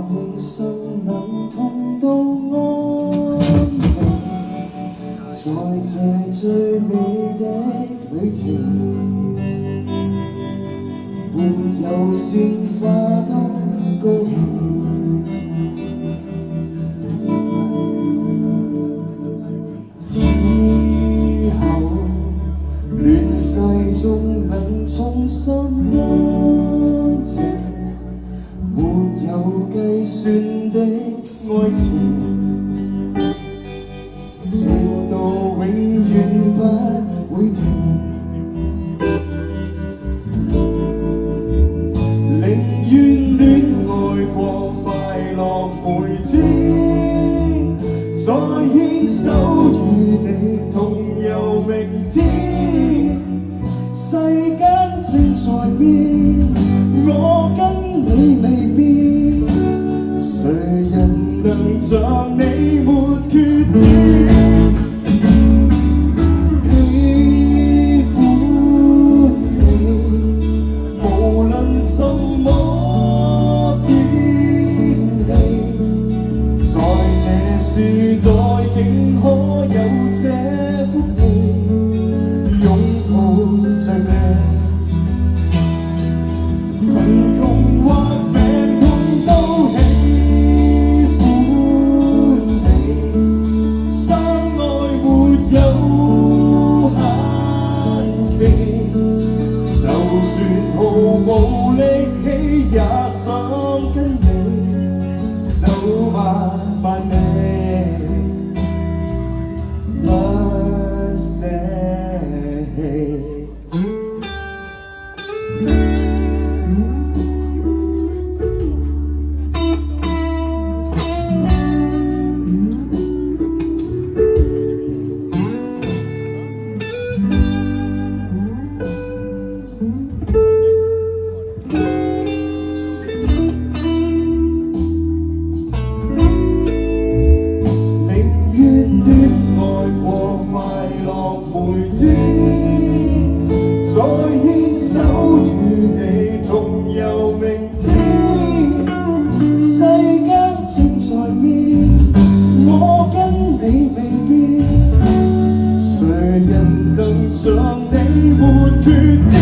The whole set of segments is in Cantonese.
半生能痛到安定，在這最美的旅程，沒有鮮花都高興。以後亂世中能重新安靜，沒有計算的愛情，直到永遠不會停。寧願戀愛過快樂每天，再牽手與你同遊明天。世間正在變，我跟你未變，誰人能像你沒缺點？喜歡你，無論什麼天氣，在這時代竟可有這福氣，擁抱着你。貧窮或病痛都喜歡你，相愛沒有限期，就算毫無力氣也想跟你走吧，伴你不捨棄。每天再牽手與你同遊明天，世間正在變，我跟你未變，誰人能像你沒缺點？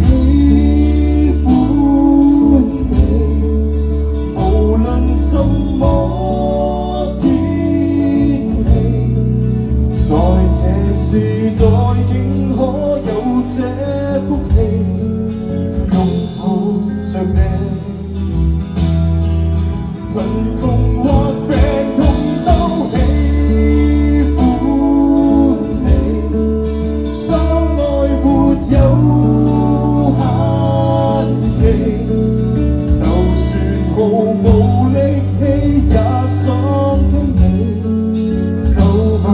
喜歡你，無論什麼天氣，在這時代竟可有這福氣，擁抱着你。貧窮或病痛都喜歡你，相愛沒有限期，就算毫無力氣也想跟你走吧。